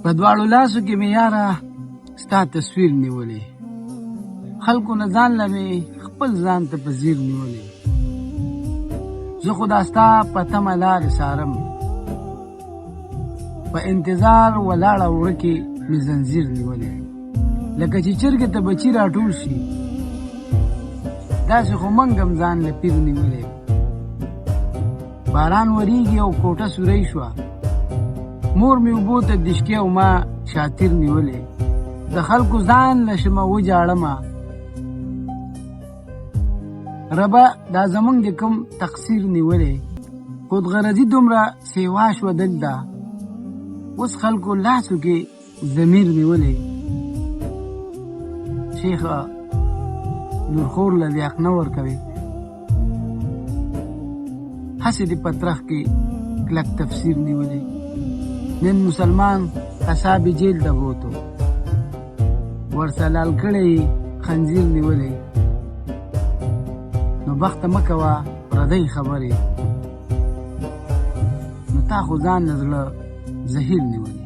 په دواړو لاسو کې مې یاره ستا تصویر نیولې، خلکو نه ځان له مې خپل ځان ته په ځیر نیولې. زه خو دا ستا په تمه لارې څارم، په انتظار ولاړه وړه کې مې زنځیر نیولې. لکه چې چرګې ته بچي راټول شي، داسې خو منګم ځان له پیر نیولې. باران وریږي او کوټه سوری شوه، مور مې اوبو ته دشکې او ما شاتیر نیولې. د خلکو ځان له شمه وجاړمه، ربه دا زمونږ د کوم تقصیر نیولې. خودغرضي دومره سیوا شوه دلته، اوس خلکو لاسو کې ضمیر نیولې. شیخه نورخور له لیاق نه ورکوي، هسې د پترخ کې کلک تفسیر نیولې. نن مسلمان قصاب جیل ته بوتو، ورسلال کړی خنزیر نیولې. نو بخته مه کوه پردۍ خبرې، نو تا خو ځان له زړه زهیر نیولې.